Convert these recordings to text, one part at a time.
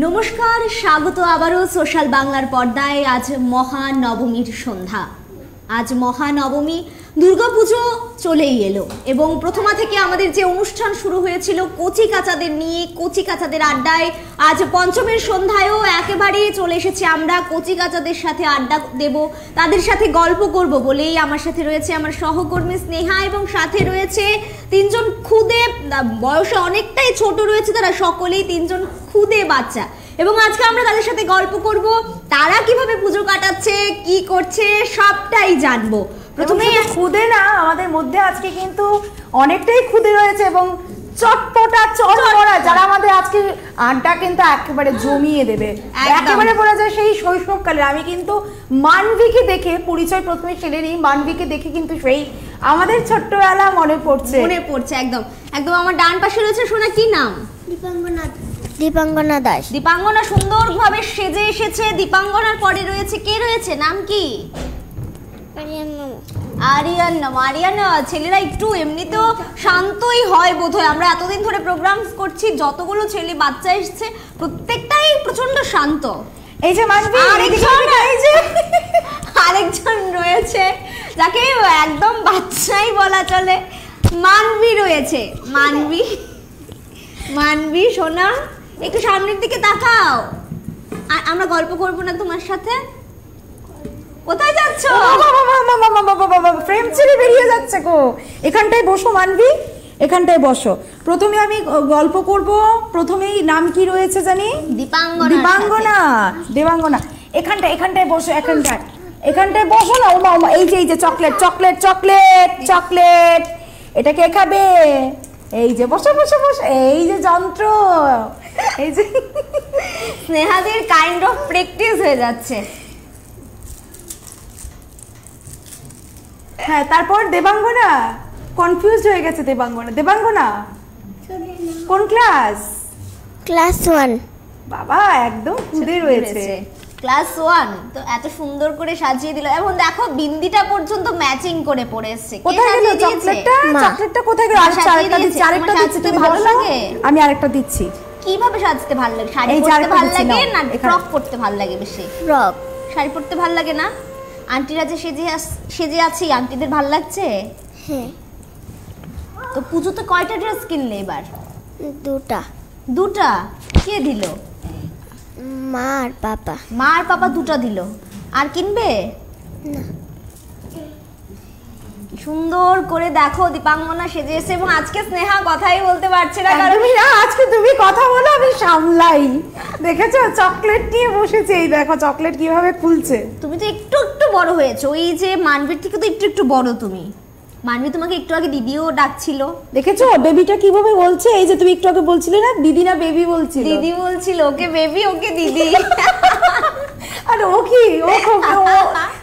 নমস্কার, স্বাগত আবারও সোশ্যাল বাংলার পর্দায়। আজ মহানবমীর সন্ধ্যা। আজ মহানবমী, দুর্গাপুজো চলেই এলো এবং প্রথমা থেকে আমাদের যে অনুষ্ঠান শুরু হয়েছিল কচি কাচাদের নিয়ে, কচি কাচাদের আড্ডায়, আজ পঞ্চমের সন্ধ্যায়ও একেবারে চলে এসেছে আমরা কচি কাচাদের সাথে আড্ডা দেব, তাদের সাথে গল্প করব বলেই আমার সাথে রয়েছে আমার সহকর্মী স্নেহা এবং সাথে রয়েছে তিনজন খুদে, বয়সে অনেকটাই ছোট রয়েছে তারা, সকলেই তিনজন খুদে বাচ্চা এবং আজকে আমরা তাদের সাথে গল্প করব, তারা কিভাবে পুজো কাটাচ্ছে, কি করছে সবটাই জানবো। প্রথমে খুদে না, আমাদের মধ্যে আজকে কিন্তু অনেকটাই খুদে রয়েছে এবং চটপটা চটপটা যারা আমাদের আজকে আড্ডা কিন্তু একেবারে জমিয়ে দেবে, একেবারে বলা যায় সেই শৈশবকালের। আমি কিন্তু মানবীকে দেখে, পরিচয় প্রথমে সেরে নিই, মানবীকে দেখে কিন্তু সেই আমাদের ছোট্টবেলা মনে পড়ছে একদম একদম। আমার ডান পাশে রয়েছে, শোনা কি নাম? দীপাঙ্গনা দাস। দীপাঙ্গনা সুন্দরভাবে সেজে এসেছে। দীপাঙ্গনার পরে রয়েছে, কে রয়েছে, নাম কি? আরিয়ানা। ছেলেরা একটু এমনিতেও শান্তই হয় বোধহয়, আমরা এতদিন ধরে প্রোগ্রাম করছি, যতগুলো ছেলে বাচ্চা এসেছে প্রত্যেকটাই প্রচন্ড শান্ত। এই যে মানবী, আরেকজন রয়েছে যাকে একদম বাচ্চাই বলা চলে, মানবী রয়েছে। মানবী সোনা, একটু সামনের দিকে তাকাও, আমরা গল্প করবো না তোমার সাথে? কোথায় যাচ্ছ? ফ্রেম ছেড়ে বেরিয়ে যাচ্ছে গো। এখানটায় বসো মানবী, এখানটায় বসো। প্রথমে আমি গল্প করব। প্রথমেই নাম কি রয়েছে জানি? দেবাঙ্গনা। এখানটায় বসো, এখানটায় বসো না। ওমা, এই যে চকলেট, এটা কে খাবে? এই যে বসো, এই যে যন্ত্র, এই যে স্নেহাদের কাইন্ড অফ প্র্যাকটিস হয়ে যাচ্ছে। হ্যাঁ, তারপর দেবাঙ্গনা কনফিউজড হয়ে গেছে। দেবাঙ্গনা কোন ক্লাস? ক্লাস 1। বাবা একদম খুদে রয়েছে, ক্লাস 1। তো এত সুন্দর করে সাজিয়ে দিল এবং দেখো বিন্দিটা পর্যন্ত ম্যাচিং করে পরে এসেছে। কোথায় গেল চকলেটটা? কোথায় গেল? আরেকটা দিতে ভালো লাগে। আমি আরেকটা দিচ্ছি। কিভাবে সাজতে ভালো লাগে? শাড়ি পরতে ভালো লাগে না ফ্রক পরতে ভালো লাগে? বেশি ফ্রক। শাড়ি পরতে ভালো লাগে না? আন্টিরা যে সেজে আছে, আন্টিদের ভালো লাগছে? হ্যাঁ। তো পুজোতে কয়টা ড্রেস কিনলে এবার? দুটা। কে দিল? মা আর পাপা দুটা দিল। আর কিনবে না? সুন্দর করে দেখো দীপাঙ্গনা সেজে এসে, এবং আজকে স্নেহা কথাই বলতে পারছে না, কারণ আজকে তুমি কথা বলো, আমি সামলাই। দেখেছো চকলেট নিয়ে বসেছে, এই দেখো চকলেট কিভাবে খুলছে। তুমি তো একটু বড় হয়েছো, ওই যে মানবীর থেকে তো একটু বড় তুমি। মানবী তোমাকে একটু আগে দিদিও ডাকছিল, দেখেছো বেবিটা কিভাবে বলছে? এই যে তুমি একটু আগে বলছিলে না দিদি না বেবি বলছিল? দিদি বলছিল, ওকে বেবি, ওকে দিদি। আর ও কি,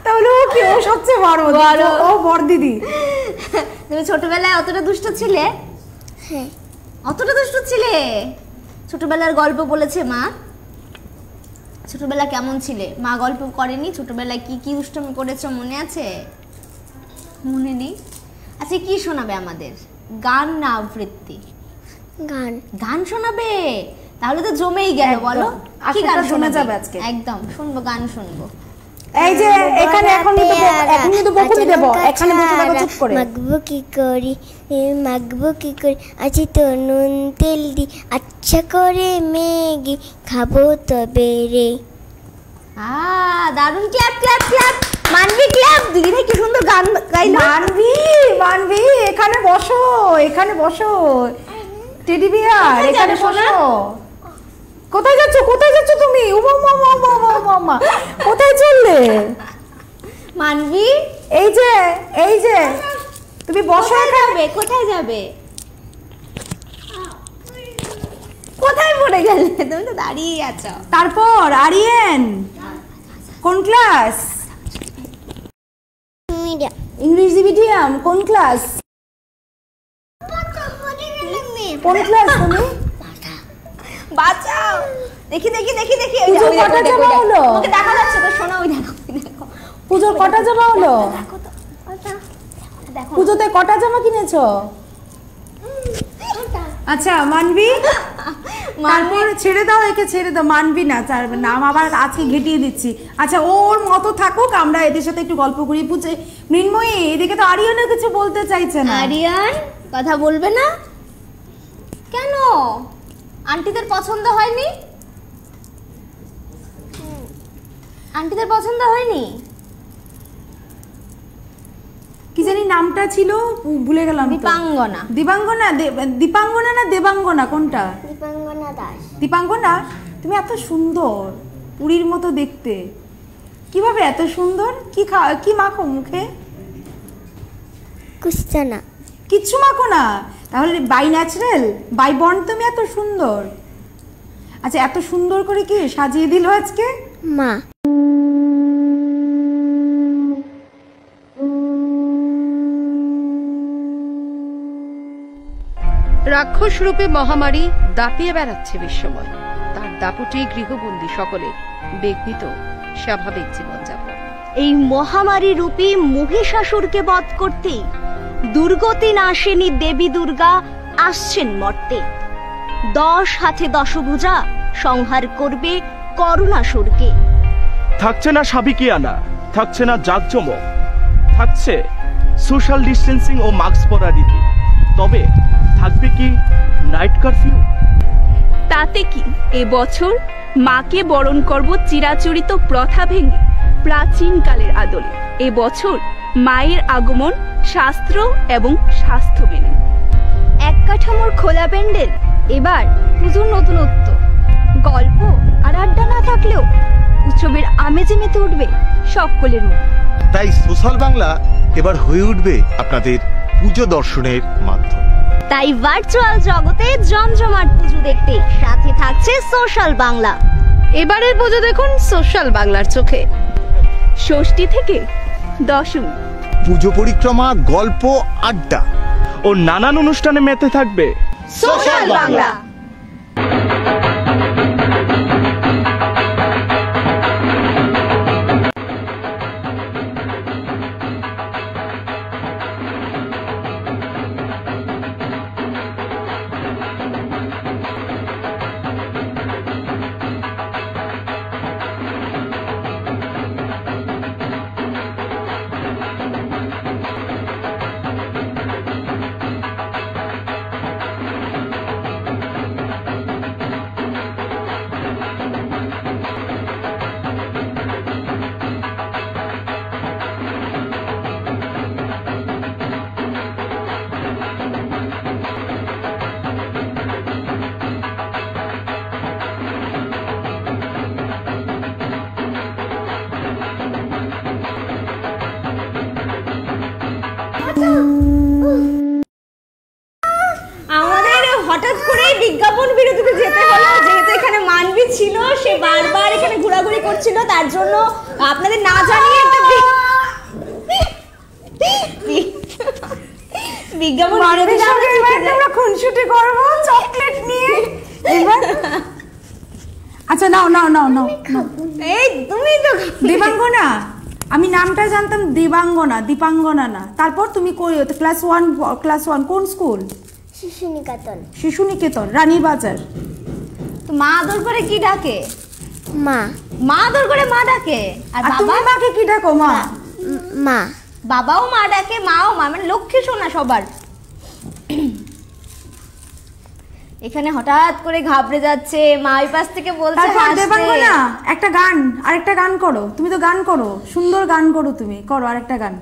তাহলে ও কি? ও সবচেয়ে বড়, ও বড় দিদি। তুমি ছোটবেলায় অতটা দুষ্ট ছিলে? হ্যাঁ। অতটা দুষ্ট ছিলে? ছোটবেলার গল্প বলেছে মা? ছোটবেলা কেমন ছিলে? মা গল্প করেনি? ছোটবেলায় কি দুষ্টমি করেছো মনে আছে? মনে নেই? আচ্ছা, কি শোনাবে আমাদের? গান না আবৃত্তি? গান শোনাবে? তাহলে তো জমেই গেল। বলো কি গান শোনা যাবে আজকে? একদম শুনবো, গান শুনবো। এই যে এখানে এখন কিন্তু বকুনি দেব, এখানে বসে থাকো চুপ করে। মাগবো কি করে আছি তো নুন তেল দি, আচ্ছা করে ম্যাগি খাবো তবে রে। দারুণ। ক্ল্যাপ। মানবী ক্ল্যাপ। দিদি ভাই কি সুন্দর গান গাইলো। মানবী এখানে বসো। টেডি বিয়ার এখানে বসো। কোথায় যাচ্ছ তুমি? মামা কোথায় চললে মানবী? এই যে তুমি বসো এখানে। কোথায় যাবে? কোথায় পড়ে গেলে? তুমি তো দাঁড়িয়ে আছো। তারপর আরিয়ান কোন ক্লাস? ইংরেজি মিডিয়াম। কোন ক্লাস? তুমি? বাঁচাও। দেখি। পুজোর কটা জমা হলো? ওকে দেখা যাচ্ছে তো, শোনা, ওই দেখো। পুজোর কটা জমা হলো? দেখো পুজোতে কটা জামা কিনেছো? আচ্ছা মানবী তারপর ছেড়ে দাও, একে ছেড়ে দাও, মানবি না, তার নাম আবার আজকে ঘেটিয়ে দিচ্ছি। আচ্ছা ওর মতো থাকুক, আমরা এদের সাথে একটু গল্প করি। বুঝে মৃন্ময়ী, এদিকে তো আরিয়ানও কিছু বলতে চাইছে না। আরিয়ান কথা বলবে না কেন? আন্টিদের পছন্দ হয়নি? আন্টিদের পছন্দ হয়নি? কি জানি নামটা ছিল, ভুলে গেলাম। দীপাঙ্গনা। দীপাঙ্গনা, দীপাঙ্গনা না দেবাঙ্গনা, কোনটা? দীপাঙ্গনা দাস। দীপাঙ্গনা, তুমি এত সুন্দর, পুরীর মতো দেখতে, কিভাবে এত সুন্দর? কি মাখো মুখে? কুস্তানা। কিচ্ছু মাখো না, তাহলে বাই ন্যাচারাল, বাই বর্ন তুমি এত সুন্দর। আচ্ছা এত সুন্দর করে কি সাজিয়ে দিল আজকে মা? রাক্ষস রূপে মহামারী দাপিয়ে বেড়াচ্ছে বিশ্বময়, তার দাপুটে গৃহবন্দী সকলে বিঘ্নিত স্বাভাবিক জীবনযাপন। এই মহামারী রূপী মহিষাসুরকে বধ করতে দুর্গতি নাশিনী দেবী দুর্গা আসছেন মর্তে। 10 হাতে দশভুজা সংহার করবে করুণাসুরকে। থাকছে না সাবিকিয়ানা, থাকছে না জাঁকজমক, থাকছে সোশ্যাল ডিস্টেন্সিং ও মাস্ক পরা রীতি। তবে থাকবে কি নাইট কারফিউ? তাতে কি, এবছর মাকে বরণ করব চিরাচরিত প্রথা ভেঙে প্রাচীন কালের আদলে। এবছর মায়ের আগমন শাস্ত্র এবং স্বাস্থ্য মেনে। এক কাঠামোর খোলা প্যান্ডেল, এবার পুজোর নতুনত্ব, গল্প আর আড্ডা না থাকলেও উৎসবের আমেজে মেতে উঠবে সকলের মন। তাই সোশ্যাল বাংলা এবার হয়ে উঠবে আপনাদের পুজো দর্শনের মাধ্যম। তাই ভার্চুয়াল জগতে জমজমাট পুজো দেখতে সাথে থাকছে সোশ্যাল বাংলা। এবারের পুজো দেখুন সোশ্যাল বাংলার চোখে। ষষ্ঠী থেকে দশমী পুজো পরিক্রমা, গল্প, আড্ডা ও নানান অনুষ্ঠানে মেতে থাকবে সোশ্যাল বাংলা। আমাদের হঠাৎ করে বিজ্ঞাপন বিরতিতে যেতে হলো, যেহেতু এখানে মানবী ছিল, সে বারবার এখানে ঘোরাঘুরি করছিল, তার জন্য আপনাদের না জানিয়ে একটা বিজ্ঞাপন বিরতিতে আমরা খুনসুটি করবো চকলেট নিয়ে এবার। আচ্ছা নাও নাও নাও নাও। এই তুমি তো দেবাঙ্গনা, আমি নামটা জানতাম দেবাঙ্গনা, দীপাঙ্গনা না। তারপর তুমি কই ক্লাস 1 কোন স্কুল? শিশু নিকেতন। শিশু নিকেতন, রানীর বাজার। তো মা আদর করে কি ডাকে? মা। মা আদর করে মা ডাকে। আর আর তুমি বাবা? মাকে কি ডাকো? মা। মা। বাবাও মা ডাকে, মাও মা, মানে লক্ষ্মী সোনা সবার। এখানে হঠাৎ করে ঘাবড়ে যাচ্ছে, মা ওই পাশ থেকে বলছে তারপর হাসতে। দেবাঙ্গনা একটা গান, আরেকটা গান করো। তুমি তো গান করো, সুন্দর গান করো, তুমি করো আরেকটা গান।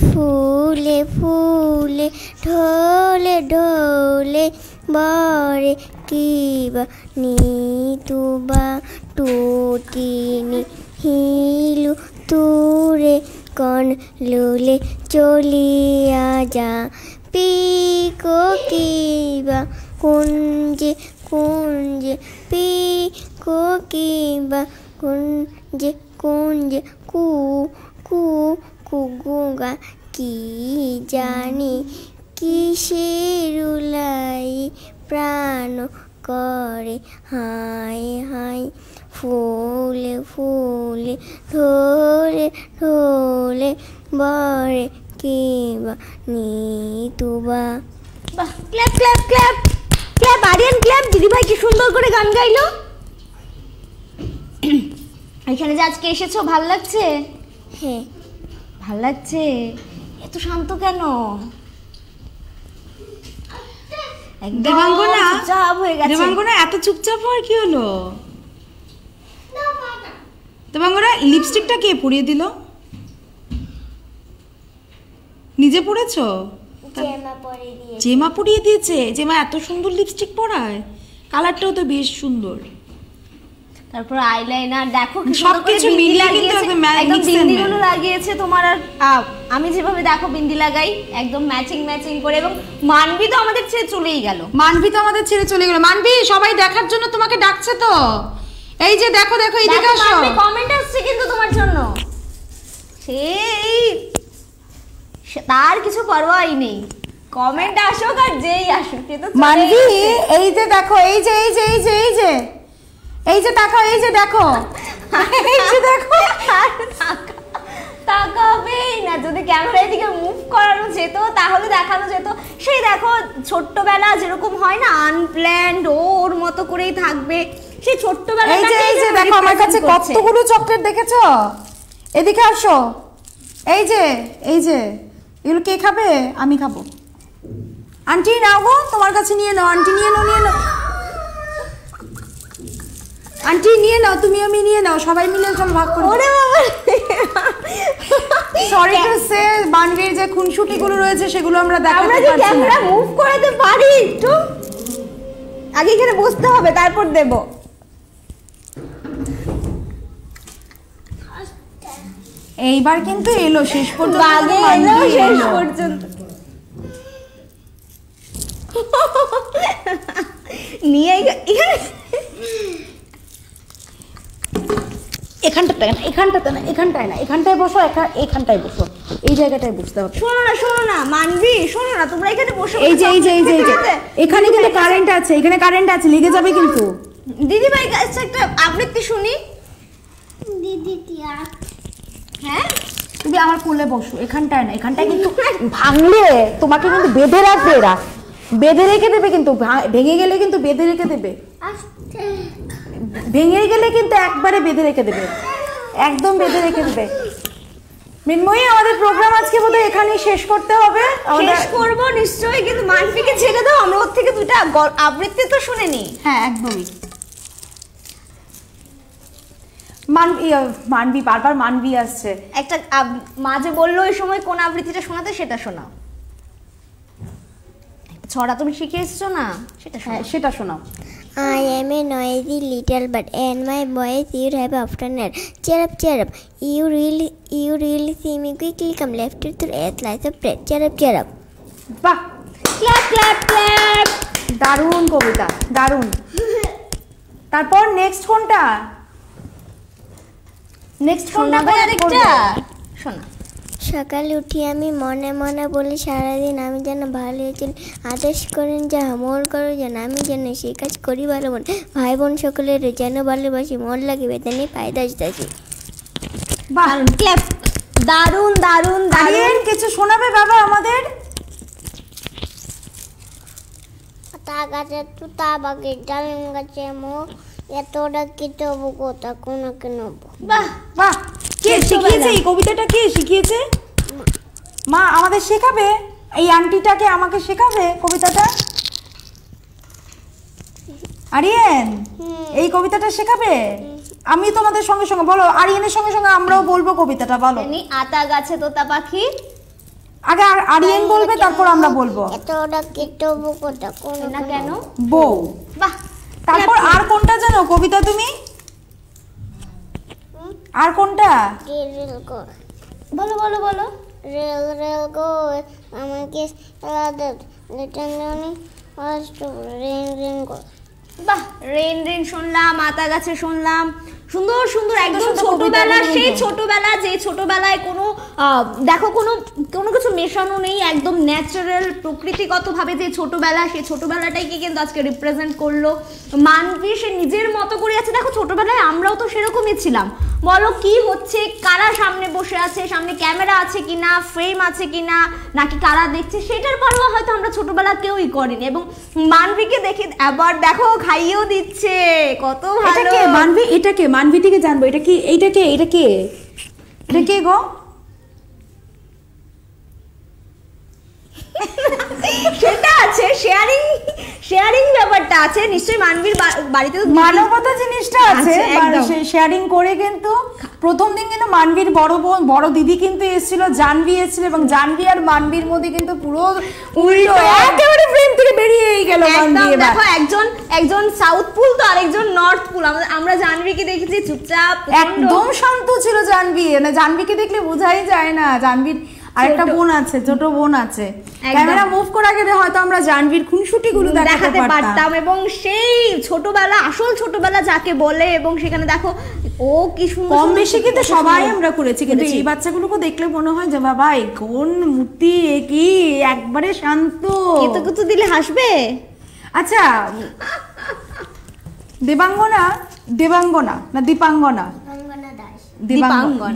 ফুলে ফুলে ঢোলে ঢোলে বরে কিবা নিতুবা টুটিনি হিলু তুরে কন লুলে চলিয়া যা পিকো কিবা কুঞ্জে কুঞ্জে পিকো কিবা কুঞ্জে কুঞ্জে কু কু কুগুগা কি জানি কিসের উলাই প্রাণ করে হাই হাই ফুলে ফুলে ঢোলে ঢোলে বরে কিবা নিতুবা। বাহ, clap clap clap clap clap Aryan clap. দিদিভাই কি সুন্দর করে গান গাইলো। এখানে যে আজকে এসেছো ভাল লাগছে? হ্যাঁ ভাল লাগছে। এত শান্ত কেন? দেবাঙ্গনা, চুপচাপ হয়ে গেছে। দেবাঙ্গনা এত চুপচাপ হওয়ার কি হলো? দেবাঙ্গনা লিপস্টিকটা কে পরিয়ে দিল? নিজে পড়েছো? জেমা পরে দিয়ে জেমা পরিয়ে দিয়েছে। জেমা এত সুন্দর লিপস্টিক পরায়, কালারটাও তো বেশ সুন্দর। তারপর আইলাইনার দেখো কি সবকিছু মিলিয়ে কিন্তু একদম mix and বিন্দিগুলো লাগিয়েছে তোমার। আর আমি যেভাবে দেখো বিন্দি লাগাই একদম ম্যাচিং ম্যাচিং করে। এবং মানবি তো আমাদের ছেড়ে চলেই গেল। মানবি তো আমাদের ছেড়ে চলে গেল। মানবি সবাই দেখার জন্য তোমাকে ডাকছে তো। এই যে দেখো দেখো এইদিকে আসো। মানবি কমেন্ট আসছে কিন্তু তোমার জন্য। সেই তার কিছু পরোয়াই নেই, কমেন্ট আসুক আর যেই আসুক সে তো চলেই মানবি গেছে। এই যে দেখো, এই যে এই যে এই যে এই যে এই যে তাকাও, এই যে দেখো, এই যে দেখো। তাকাবেই না। যদি ক্যামেরা এদিকে মুভ করানো যেত তাহলে দেখানো যেত। সেই দেখো ছোট্টবেলা যেরকম হয় না, আনপ্ল্যান্ড ওর মতো করেই থাকবে। সেই ছোট্টবেলা এই যে এই যে দেখো আমার কাছে কতগুলো চকলেট দেখেছো। এদিকে আসো। এই যে এগুলো কে খাবে? আমি খাবো। আন্টি নাও গো, তোমার কাছে নিয়ে নাও। আন্টি নিয়ে নাও, নিয়ে নাও। আন্টি নিয়ে নাও, তুমি আমি নিয়ে নাও, সবাই মিলে চল ভাগ করে। ওরে বাবা, সরি টু সে বানবীর যে খুনসুটিগুলো রয়েছে সেগুলো আমরা আমরা দেখাতে কি পারছি ক্যামেরা না। মুভ করাতে পারি একটু? আগে এখানে বসতে হবে তারপর দেব। এইবার কিন্তু এলো শেষ পর্যন্ত। আগে এলো শেষ পর্যন্ত নিয়ে এখানে এখানটাতে না, এখানটাতে না, এখানটায় না, এখানটায় বসো, এখানটায় বসো, এই জায়গাটায় বসতে হবে। শোনো না মানবি, শোনো না, তোমরা এখানে বসে এই যে এই যে এই যে এই যে এখানে কিন্তু কারেন্ট আছে, এখানে কারেন্ট আছে, লেগে যাবে কিন্তু। দিদিভাই কাছে একটা আবৃত্তি শুনি। দিদি টিয়া হ্যাঁ তুমি আমার কোলে বসো, এখানটায় না, এখানটায় কিন্তু ভাঙলে তোমাকে কিন্তু বেঁধে রাখবে এরা, বেঁধে রেখে দেবে কিন্তু, ভেঙে গেলে কিন্তু বেঁধে রেখে দেবে, আস্তে ভেঙে গেলে কিন্তু একবারে বেঁধে রেখে দেবে, একদম বেঁধে রেখে দেবে। মৃন্ময়ী, আমাদের প্রোগ্রাম আজকে বোধহয় এখানেই শেষ করতে হবে। শেষ করবো নিশ্চয়ই, কিন্তু মানবিকে ছেড়ে দাও, আমরা ওর থেকে দুইটা আবৃত্তি তো শুনে নি। হ্যাঁ একদমই। মানবি বারবার মানবি আসছে। একটা মাঝে বললো এই সময় কোন আবৃত্তিটা শোনাতে, সেটা শোনাও। ছড়া তুমি শিখে এসছো না, সেটা হ্যাঁ সেটা শোনাও। I am a noisy little bird, and my voice you have often heard. Chirrup, chirrup. You really see me quickly come left to a slice of bread. Chirrup, chirrup. বাহ, ক্ল্যাপ ক্ল্যাপ ক্ল্যাপ। দারুণ কবিতা, দারুণ। তারপর next কোনটা? Next কোনটা? শোনাবে আরেকটা শোনা। সকালে উঠি আমি মনে মনে বলি সারাদিন আমি যেন ভালো চলি, আদেশ করেন যা মন করো যেন আমি যেন সেই কাজ করি ভালো মন, ভাই বোন সকলের যেন ভালোবাসি, মন লাগে বেদনে পায়ে দাস দাসি। বাহ, ক্ল্যাপ। দারুণ দারুণ দারুণ। আরিয়ান কিছু শোনাবে বাবা আমাদের? তা গাছে তুতা বাকি ডালিম গাছে মুখ, এতটা কি তবু কোথা কোনো কেন। বাহ বাহ, কে শিখিয়েছে এই কবিতাটা? কে শিখিয়েছে? মা আমাদের শেখাবে? এই আন্টিটাকে আমাকে শেখাবে কবিতাটা? আরিয়ান এই কবিতাটা শেখাবে? আমি তোমাদের সঙ্গে সঙ্গে বলো, আরিয়ানের সঙ্গে সঙ্গে আমরাও বলবো কবিতাটা, বলো। আতা গাছে তোতা পাখি। আগে আরিয়ান বলবে, তারপর আমরা বলবো। এতটা কি তবু কোথা কোনো না কেন? বউ। বাহ। তারপর আর কোনটা জানো কবিতা তুমি? আর কোনটা? রেল গো, বলো বলো বলো। রেল রেল গো আমাকে লাদত লেটানি অষ্ট রেন রেন গো। বাহ, রেন রেন শুনলাম, আতা গাছে শুনলাম, সুন্দর সুন্দর একদম সুন্দর ছোটবেলা, কবিতাগুলো সেই কিন্তু। ছোটবেলা যে ছোটবেলায় কোনো দেখো কোনো কোনো কিছু মেশানো নেই, একদম ন্যাচারাল প্রকৃতিগতভাবে যে ছোটবেলা, সেই ছোটবেলাটাকে কিন্তু আজকে রিপ্রেজেন্ট করলো মানবী। সে নিজের মতো করে আছে। দেখো ছোটবেলায় আমরাও তো সেরকমই ছিলাম। বলো কি হচ্ছে, কারা সামনে বসে আছে, সামনে ক্যামেরা আছে কিনা, ফ্রেম আছে কিনা, নাকি কারা দেখছে, সেটার পরও হয়তো আমরা ছোটবেলা কেউই করিনি। এবং মানবীকে দেখে আবার দেখো খাইয়েও দিচ্ছে, কত ভালো। এটা কে মানবী? এটা কে মানবী থেকে জানবো এটা কি, এইটা কে, এটা কে, এটা কে গো? সেটা আছে, শেয়ারিং শেয়ারিং ব্যাপারটা আছে নিশ্চয়ই। মানবীর বাড়িতে তো মানবতা জিনিসটা আছে, শেয়ারিং করে। কিন্তু প্রথম দিন কিন্তু মানবীর বড় বোন, বড় দিদি কিন্তু এসেছিল, জানবি এসেছিল, এবং জানবি আর মানবীর মধ্যে কিন্তু পুরো উল্টো, একেবারে ফ্রেম থেকে বেরিয়েই গেল মানবী। দেখো একজন সাউথ পুল তো আরেকজন নর্থ পুল। আমরা জানবীকে দেখেছি চুপচাপ, একদম শান্ত ছিল জানবি। মানে জানবিকে দেখলে বোঝাই যায় না জানবির আরেকটা বোন আছে, ছোট বোন আছে। ক্যামেরা মুভ করা গেলে হয়তো আমরা জানবির খুনসুটি গুলো দেখাতে পারতাম। এবং সেই ছোটবেলা, আসল ছোটবেলা যাকে বলে, এবং সেখানে দেখো ও কি সুন্দর। কম বেশি কিন্তু সবাই আমরা করেছি, কিন্তু এই বাচ্চাগুলোকে দেখলে মনে হয় যে বাবা এই কোন মূর্তি, কি একবারে শান্ত। কিছু দিলে হাসবে। আচ্ছা দেবাঙ্গনা, দেবাঙ্গনা না দীপাঙ্গনা?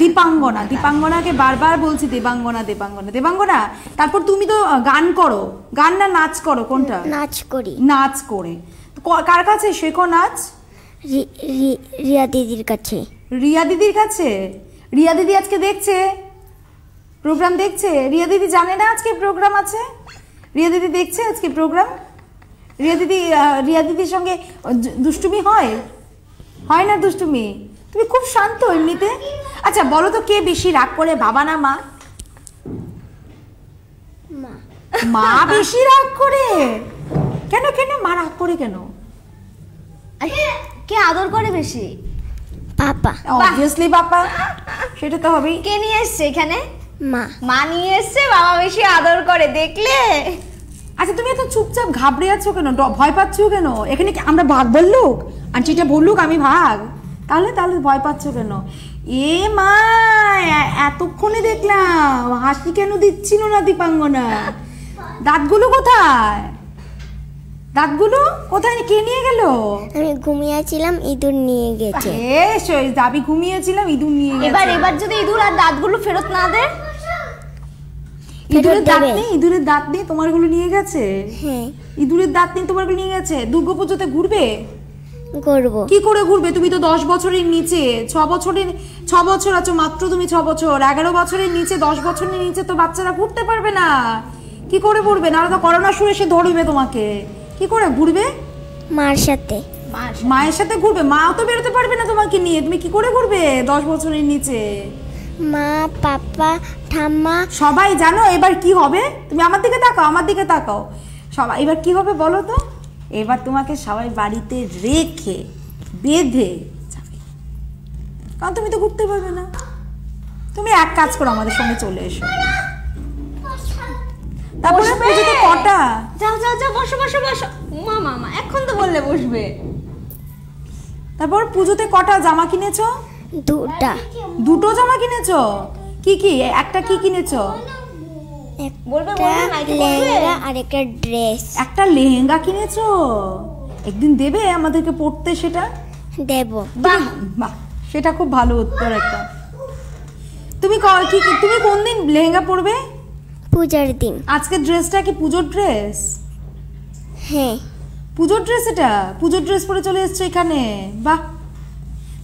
দীপাঙ্গনা। দীপাঙ্গনাকে বারবার বলছি দেবাঙ্গনা, দেবাঙ্গনা, দেবাঙ্গনা। তারপর তুমি তো গান করো, গান না নাচ করো? কোনটা? নাচ করি। নাচ করে কার কাছে শেখো নাচ? রিয়া দিদির কাছে। রিয়া দিদির কাছে? রিয়া দিদি আজকে দেখছে, প্রোগ্রাম দেখছে? রিয়া দিদি জানে না আজকে প্রোগ্রাম আছে? রিয়া দিদি দেখছে আজকে প্রোগ্রাম? রিয়া দিদির সঙ্গে দুষ্টুমি হয় না? দুষ্টুমি? তুমি খুব শান্ত এমনিতে। আচ্ছা বলো তো কে বেশি রাগ করে, বাবা না মা? মা বেশি রাগ করে। কেন মা রাগ করে কেন? কে আদর করে বেশি? পাপা। অবভিয়াসলি পাপা, সেটা তো হবেই। কে নিয়ে এসছে এখানে? মা নিয়ে এসছে, বাবা বেশি আদর করে, দেখলে? আচ্ছা তুমি এত চুপচাপ ঘাবড়ে আছো কেন, ভয় পাচ্ছ কেন? এখানে কি আমরা ভাগ বললুক? আন্টিটা বললুক আমি ভাগ, তাহলে ভয় পাচ্ছ কেন? এ মা এতক্ষণে দেখলাম হাসি কেন দিচ্ছিল না দীপাঙ্গনা? দাঁতগুলো কোথায়? দাঁতগুলো কোথায়? কে নিয়ে গেল? আমি ঘুমিয়েছিলাম, ইঁদুর নিয়ে গেছে। দাবি ঘুমিয়েছিলাম, ইঁদুর নিয়ে গেছে। এবার যদি ইঁদুর আর দাঁতগুলো ফেরত না দেয়? ইঁদুরের দাঁত নেই, তোমারগুলো নিয়ে গেছে? হ্যাঁ, ইঁদুরের দাঁত নেই, তোমারগুলো নিয়ে গেছে। দুর্গাপুজোতে ঘুরবে? করব। কি করে ঘুরবে? তুমি তো 10 বছরের নিচে, 6 বছর আছো মাত্র, তুমি 6 বছর। 11 বছরের নিচে, 10 বছরের নিচে তো বাচ্চারা ঘুরতে পারবে না। কি করে ঘুরবে? না তো করোনার সময় সে ধরবে তোমাকে। কি করে ঘুরবে? মার সাথে। মায়ের সাথে ঘুরবে? মাও তো বেরোতে পারবে না তোমাকে নিয়ে। তুমি কি করে ঘুরবে 10 বছরের নিচে? মা, পাপা, ঠাম্মা সবাই জানো এবার কি হবে? তুমি আমার দিকে তাকাও, সবাই এবার কি হবে বলো তো? এবার তোমাকে সবাই বাড়িতে রেখে বেঁধে যাবে, কারণ তুমি তো ঘুরতে পারবে না। তুমি এক কাজ করো, আমাদের সঙ্গে চলে এসো। তারপরে পুজোতে কটা? যাও বসো মামা, এখন তো বললে বসবে। তারপর পুজোতে কটা জামা কিনেছো? দুটো জামা কিনেছো? কি একটা কি কিনেছো? লেহেঙ্গা আর একটা ড্রেস। একটা লেহেঙ্গা কিনেছো? একদিন দেবে আমাদেরকে পড়তে? সেটা দেব। বাহ, সেটা খুব ভালো উত্তর একটা। তুমি কোন দিন লেহেঙ্গা পরবে? পূজার দিন। আজকে ড্রেসটা কি পুজোর ড্রেস? হ্যাঁ, পুজোর ড্রেস। এটা পুজোর ড্রেস পরে চলে এসছো এখানে, বাহ।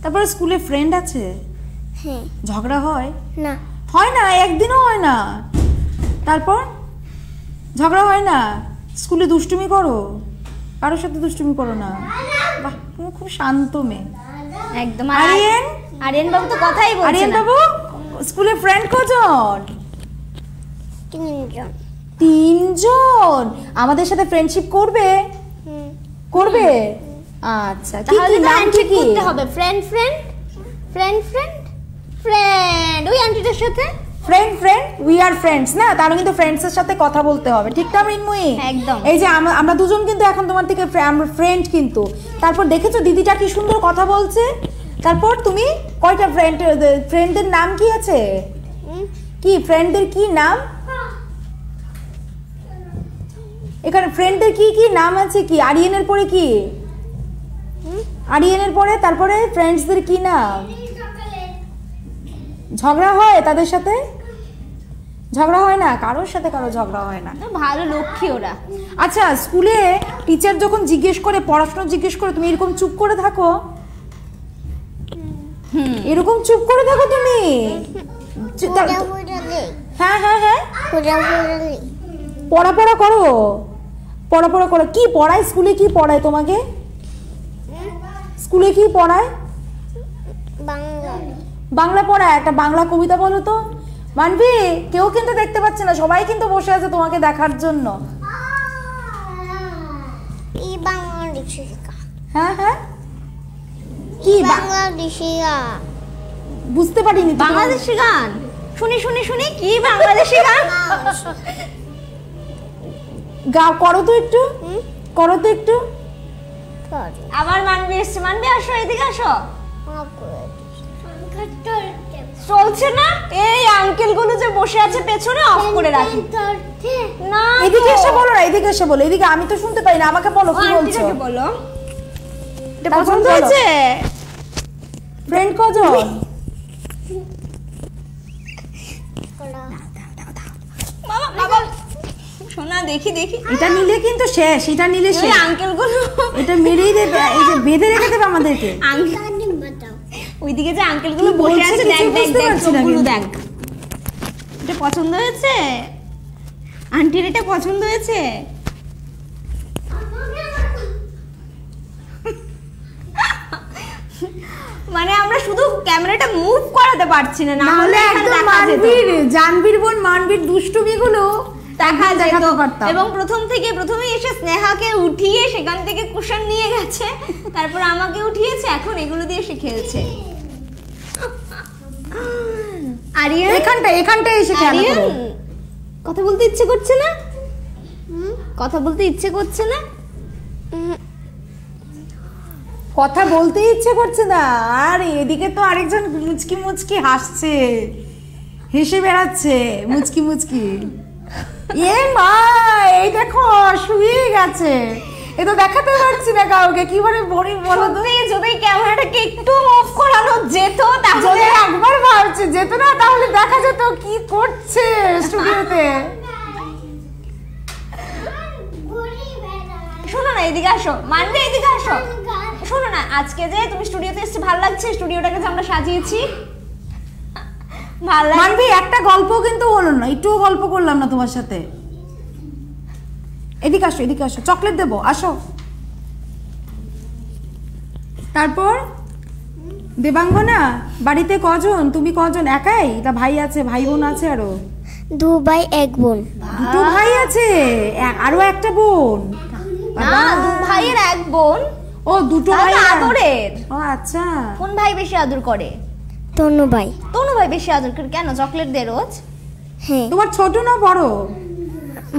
তারপরে স্কুলে ফ্রেন্ড আছে? হ্যাঁ। ঝগড়া হয় না? হয় না, একদিনও হয় না। তারপর ঝগড়া হয় না? স্কুলে দুষ্টুমি করো? কারোর সাথে দুষ্টুমি করো না? বাহ, তুমি খুব শান্ত মেয়ে একদম। আরিয়ান বাবু তো কথাই বলছে না। আরিয়ান বাবু, স্কুলে ফ্রেন্ড কজন? 3জন। আমাদের সাথে ফ্রেন্ডশিপ করবে? আচ্ছা, তাহলে নাম ঠিক করতে হবে। ফ্রেন্ড ওই আন্টিটার সাথে ফ্রেন্ড উই আর ফ্রেন্ডস না? তাহলে কিন্তু ফ্রেন্ডসের সাথে কথা বলতে হবে, ঠিক না মৃন্ময়ী? একদম। এই যে আমরা দুজন কিন্তু এখন তোমার থেকে আমরা ফ্রেন্ড কিন্তু। তারপর দেখেছো দিদিটা কি সুন্দর কথা বলছে? তারপর তুমি কয়টা ফ্রেন্ডের নাম কি আছে? কি ফ্রেন্ডদের কি নাম? এখানে ফ্রেন্ডদের কি কি নাম আছে? কি আরিয়ানের পরে কি? আরিয়ানের পরে তারপরে ফ্রেন্ডসদের কি নাম? ঝগড়া হয় তাদের সাথে? ঝগড়া হয় না, কারোর সাথে কারো ঝগড়া হয় না। ভালো লক্ষ্মী ওরা। আচ্ছা, স্কুলে টিচার যখন জিজ্ঞেস করে, পড়াশোনা জিজ্ঞেস করে, তুমি এরকম চুপ করে থাকো? এরকম চুপ করে থাকো তুমি? হ্যাঁ হ্যাঁ হ্যাঁ, পড়া পড়া করো, পড়া পড়া করো। কি পড়ায় স্কুলে? কি পড়ায় তোমাকে স্কুলে? কি পড়ায়? বাংলা পড়ায়। একটা বাংলা কবিতা বলো তো। মানবি, কেউ কিন্তু দেখতে পাচ্ছে না, সবাই কিন্তু বসে আছে তোমাকে দেখার জন্য। হ্যাঁ হ্যাঁ, কি বুঝতে পারিনি। বাংলাদেশি গান শুনি শুনি শুনি, কি বাংলাদেশি গান? গাও, করো তো একটু, করো তো একটু। আবার মানবি এসছে। মানবি আসো, এদিকে আসো। চলছে না? এই আঙ্কেল গুলো যে বসে আছে পেছনে, অফ করে রাখি না। এদিকে এসে বলো না, এদিকে এসে বলো। এদিকে আমি তো শুনতে পাই না, আমাকে বলো কি বলছো। বলো, এটা পছন্দ হয়েছে? ফ্রেন্ড কজন? বাবা বাবা শোনা, দেখি দেখি। এটা নিলে কিন্তু শেষ, এটা নিলে শেষ। আঙ্কেল গুলো এটা মেরেই দেবে, এই যে বেঁধে রেখে দেবে আমাদেরকে। ওইদিকে যে আঙ্কেল গুলো বসে আছে, দেখ দেখ দেখ, সবগুলো দেখ। এটা পছন্দ হয়েছে? আন্টির এটা পছন্দ হয়েছে? মানে আমরা শুধু ক্যামেরাটা মুভ করাতে পারছি না, না হলে একদম মানবীর, জানবীর বোন মানবীর দুষ্টুমিগুলো দেখাতে পারতাম। এবং প্রথমেই এসে স্নেহাকে উঠিয়ে সেখান থেকে কুশন নিয়ে গেছে, তারপর আমাকে উঠিয়েছে, এখন এগুলো দিয়ে সে খেলছে। আরিয়ান, এখানটা এসে খেলা করো। কথা বলতে ইচ্ছে করছে না? কথা বলতে ইচ্ছে করছে না? কথা বলতে ইচ্ছে করছে না। আর এদিকে তো আরেকজন মুচকি মুচকি হাসছে, হেসে বেড়াচ্ছে মুচকি মুচকি। এ মা, এই দেখো শুয়ে গেছে। এ তো দেখাতে পারছি না কাউকে, কিভাবে বলি বলো তো। যদি ক্যামেরাটাকে একটু অফ করানো যেত, তাহলে একবার ভাবছে যেত না, তাহলে দেখা যেত কি করছে স্টুডিওতে। শোনো না, এদিকে আসো। মানবে, এদিকে আসো। শোনো না, আজকে যে তুমি স্টুডিওতে এসেছি, ভালো লাগছে? স্টুডিওটাকে যে আমরা সাজিয়েছি, ভালো লাগছে? মানবি, একটা গল্প কিন্তু হলো না, একটু গল্প করলাম না তোমার সাথে। এদিকে আসো, এদিকে আসো, চকলেট দেবো, আসো। তারপর দেবাঙ্গনা, বাড়িতে কজন? তুমি কজন? একাই? তা ভাই আছে, ভাই বোন আছে আরো? 2 ভাই 1 বোন। দুটো ভাই আছে, আরো একটা বোন? না, 2 ভাইয়ের 1 বোন। ও, দুটো ভাই আদরের। ও আচ্ছা। কোন ভাই বেশি আদর করে? তনু ভাই। তনু ভাই বেশি আদর করে কেন? চকলেট দে রোজ? হ্যাঁ। তোমার ছোট না বড়?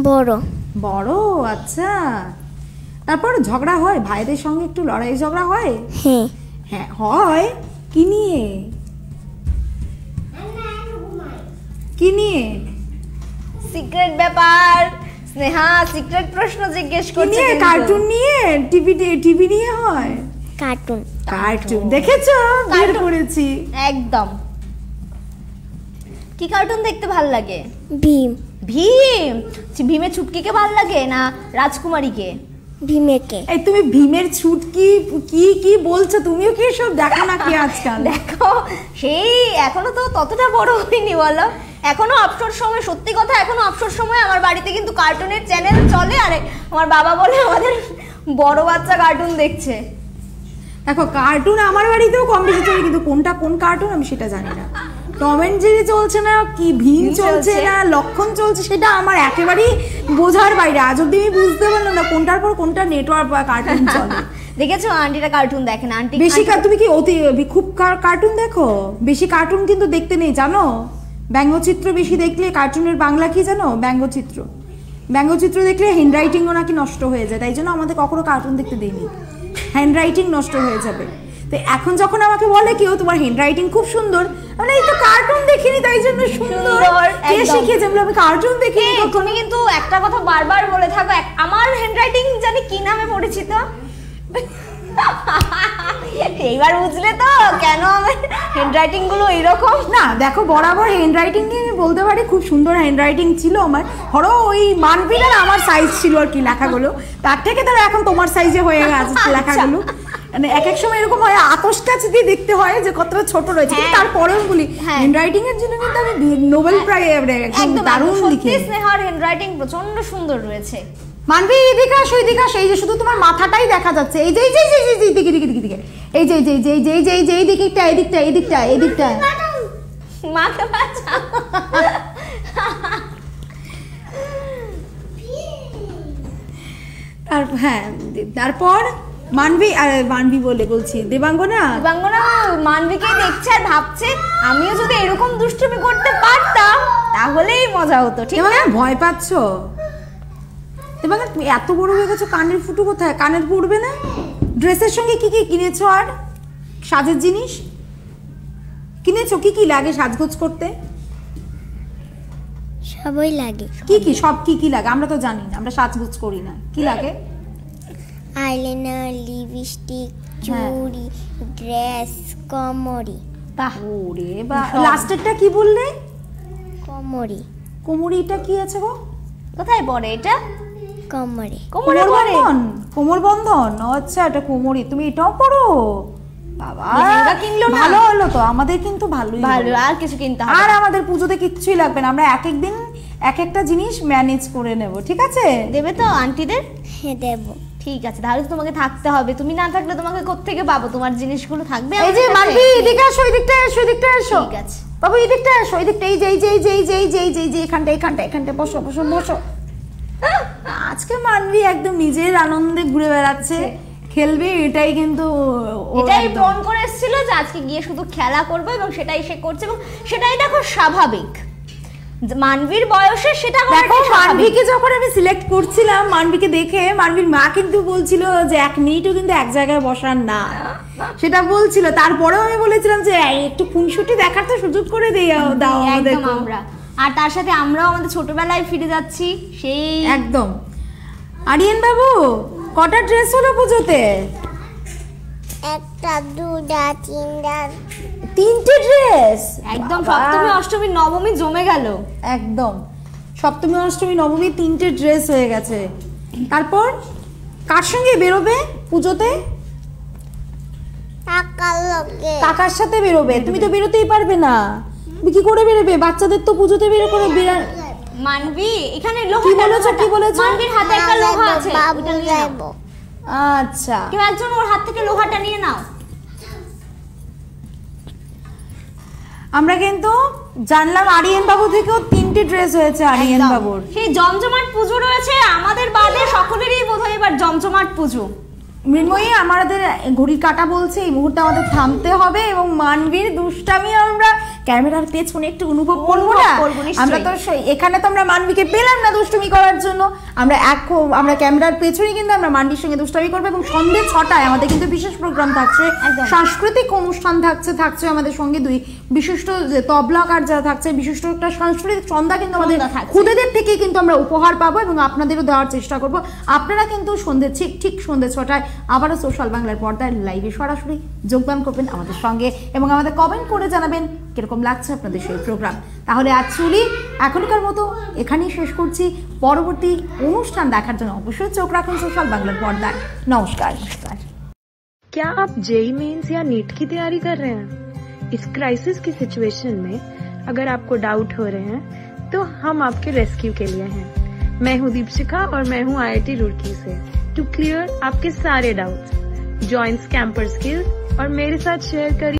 বড়। বড়, আচ্ছা। তারপর ঝগড়া হয় ভাইদের সঙ্গে? একটু লড়াই ঝগড়া হয়? হ্যাঁ। হ্যাঁ হয়। কি নিয়ে? কি নিয়ে? সিক্রেট ব্যাপার। স্নেহা সিক্রেট প্রশ্ন জিজ্ঞেস করছে। কার্টুন নিয়ে? টিভি নিয়ে হয়? কার্টুন। কার্টুন দেখেছো? বের করেছি একদম। কি কার্টুন দেখতে ভাল লাগে? ভীম। ভীম? ভীমের ছুটকিকে ভাল লাগে না রাজকুমারীকে? ভীমেকে। এই তুমি ভীমের ছুটকি কি কি বলছো? তুমিও কি সব দেখো নাকি আজকাল? দেখো, সেই এখনো তো ততটা বড় হয়নি বলো। এখনো অবসর সময়, সত্যি কথা, এখনো অবসর সময় আমার বাড়িতে কিন্তু কার্টুনের চ্যানেল চলে। আর আমার বাবা বলে আমাদের বড় বাচ্চা কার্টুন দেখছে। দেখো, কার্টুন আমার বাড়িতেও কম বেশি চলে, কিন্তু কোনটা কোন কার্টুন আমি সেটা জানি না। টম এন্ড জেরি চলছে না, কি ভীম চলছে না, লক্ষণ চলছে, সেটা আমার একেবারেই বোঝার বাইরে। আজ অব্দি আমি বুঝতে পারলাম না কোনটার পর কোনটা নেটওয়ার্ক বা কার্টুন চলে। দেখেছো, আন্টিটা কার্টুন দেখে না। আন্টি বেশি তুমি কি খুব কার্টুন দেখো? বেশি কার্টুন কিন্তু দেখতে নেই, জানো? ব্যঙ্গচিত্র বেশি দেখলে, কার্টুনের বাংলা কি জানো? ব্যঙ্গচিত্র। ব্যঙ্গচিত্র দেখলে হ্যান্ডরাইটিংও নাকি নষ্ট হয়ে যায়, তাই জন্য আমাদের কখনো কার্টুন দেখতে দেয়নি। হ্যান্ডরাইটিং নষ্ট হয়ে যাবে। তো এখন যখন আমাকে বলে কেউ তোমার হ্যান্ড রাইটিং খুব সুন্দর, মানে এই তো কার্টুন দেখিনি তাই জন্য সুন্দর, কে শিখিয়েছে? আমি কার্টুন দেখিনি। তুমি কিন্তু একটা কথা বারবার বলে থাকো, আমার হ্যান্ড রাইটিং জানি কি নামে পরিচিত। এইবার বুঝলে তো কেন আমার হ্যান্ড রাইটিং গুলো এরকম। না দেখো, বরাবর হ্যান্ড রাইটিং নিয়ে আমি বলতে পারি খুব সুন্দর হ্যান্ড রাইটিং ছিল আমার। ধরো ওই মানবির আর আমার সাইজ ছিল আর কি লেখাগুলো, তার থেকে ধরো এখন তোমার সাইজে হয়ে গেছে লেখাগুলো। মানে এক এক সময় এরকম হয়, আতশ কাছে দিয়ে দেখতে হয় যে কতটা ছোট রয়েছে, কিন্তু তারপরেও বলি হ্যান্ড রাইটিং এর জন্য কিন্তু আমি নোবেল প্রাইজ একদম দারুণ লিখে। স্নেহার হ্যান্ড রাইটিং প্রচন্ড সুন্দর রয়েছে। মানবি এদিকে আসো, এদিকে আসো, এই যে শুধু তোমার মাথাটাই দেখা যাচ্ছে, এই যে দিকে দিকে দিকে দিকে, এই যে এই দিকটা এদিকটা এদিকটা এদিকটা। মাকে বাঁচা। হ্যাঁ, তারপর মানবি বলছি দেবাঙ্গনা মানবিকে দেখছে আর ভাবছে আমিও যদি এরকম দুষ্টুমি করতে পারতাম তাহলেই মজা হতো। ঠিক আছে, ভয় পাচ্ছ? দেবাঙ্গনা তুমি এত বড় হয়ে গেছো, কানের ফুটো কোথায়? কানের পড়বে না? ড্রেসের সঙ্গে কি কি কিনেছো? আর সাজের জিনিস কিনেছো? কি কি লাগে সাজগোজ করতে? সবই লাগে। কি কি সব কি কি লাগে? আমরা তো জানি না, আমরা সাজগোজ করি না। কি লাগে? আইলাইনার, লিপস্টিক, চুড়ি, ড্রেস, কোমরি। ওরে বা, লাস্টেরটা কি বললে? কোমরি। কোমরিটা কি আছে গো? কোথায় পড়ে এটা? কোমরে। কোমরে পড়ে। কোমর বন্ধন? আচ্ছা, এটা কোমরি। তুমি এটাও পড়ো? বাবা, কিনলো না? ভালো হলো তো, আমাদের কিন্তু ভালোই ভালো। আর কিছু কিনতে হবে? আর আমাদের পুজোতে কিচ্ছুই লাগবে না, আমরা এক এক দিন এক একটা জিনিস ম্যানেজ করে নেব। ঠিক আছে? দেবে তো আন্টিদের? হ্যাঁ দেবো। ঠিক আছে, তাহলে তোমাকে থাকতে হবে। তুমি না থাকলে তোমাকে কোত্থেকে পাবো? তোমার জিনিসগুলো থাকবে। এই যে মানবি এদিকে আসো, এদিকটা এসো, এদিকটা এসো। ঠিক আছে বাবু, এদিকটা এসো, এদিকটা এই যে এখানটা বসো বসো বসো। আজকে মানবি একদম নিজের আনন্দে ঘুরে বেড়াচ্ছে, খেলবে, এটাই কিন্তু এটাই ফোন করে এসেছিল যে আজকে গিয়ে শুধু খেলা করবে এবং সেটাই সে করছে এবং সেটাই দেখো স্বাভাবিক। মানবীর বয়সে সেটা দেখো, মানবিকে যখন আমি সিলেক্ট করছিলাম, মানবিকে দেখে মানবির মা কিন্তু বলছিল যে 1 মিনিটও কিন্তু এক জায়গায় বসার না, সেটা বলছিল। তারপরেও আমি বলেছিলাম যে একটু খুনসুটি দেখার তো সুযোগ করে দাও আমাদের। আমরা আর তার সাথে আমরাও আমাদের ছোটবেলায় ফিরে যাচ্ছি সেই একদম। আরিয়ান বাবু, কটা ড্রেস হলো পুজোতে? 1, 2, 3 3টে ড্রেস। একদম সপ্তমী অষ্টমী নবমী জমে গেল। একদম সপ্তমী অষ্টমী নবমী 3টে ড্রেস হয়ে গেছে। তারপর কার সঙ্গে বেরোবে পুজোতে? কাকার সাথে বেরোবে। তুমি তো বেরোতেই পারবে না, তুমি কি করে বেরোবে? বাচ্চাদের তো পুজোতে বেরো করে বিরাট। মানবি এখানে লোহা কি বলেছো? মানবির হাতে একটা লোহা আছে, ওটা নিয়ে নাও। আচ্ছা, কেউ একজন ওর হাত থেকে লোহাটা নিয়ে নাও। আমরা কিন্তু জানলাম আরিয়ান বাবু থেকেও 3টে ড্রেস হয়েছে আরিয়ান বাবুর। সেই জমজমাট পুজো রয়েছে আমাদের বাদে, সকলেরই বোধহয় এবার জমজমাট পুজো। মৃন্ময়ী, আমাদের ঘড়ির কাঁটা বলছে এই মুহূর্তে আমাদের থামতে হবে এবং মানবীর দুষ্টামি আমরা ক্যামেরার পেছনে একটু অনুভব করবো না? আমরা তো এখানে তো আমরা মানবীকে পেলাম না দুষ্টুমি করার জন্য, আমরা ক্যামেরার পেছনে কিন্তু আমরা মানবীর সঙ্গে দুষ্টামি করবো। এবং সন্ধ্যে 6টায় আমাদের কিন্তু বিশেষ প্রোগ্রাম থাকছে, সাংস্কৃতিক অনুষ্ঠান থাকছে আমাদের সঙ্গে 2 বিশিষ্ট তবলাকার যারা থাকছে, বিশিষ্ট একটা সাংস্কৃতিক সন্ধ্যা কিন্তু আমাদের খুদেদের থেকে কিন্তু আমরা উপহার পাবো এবং আপনাদেরও দেওয়ার চেষ্টা করব। আপনারা কিন্তু ঠিক সন্ধ্যে 6টায় আবারও সোশ্যাল বাংলার পর্দায় লাইভে সরাসরি যোগদান করবেন আমাদের সঙ্গে এবং আমাদের কমেন্ট করে জানাবেন কিরকম লাগছে আপনাদের সেই প্রোগ্রাম। তাহলে আজ চলি, এখনকার মতো এখানেই শেষ করছি। পরবর্তী অনুষ্ঠান দেখার জন্য অবশ্যই চোখ রাখুন সোশ্যাল বাংলার পর্দায়। নমস্কার। क्या आप जेईई मेंस या नीट की तैयारी कर रहे हैं? इस क्राइसिस की सिचुएशन में अगर आपको डाउट हो रहे हैं तो हम आपके रेस्क्यू के लिए हैं। मैं हूँ दीपशिखा और मैं हूँ IIT रुड़की से। टू क्लियर आपके सारे डाउट्स, जॉइन कैंपर स्किल्स और मेरे साथ शेयर करिए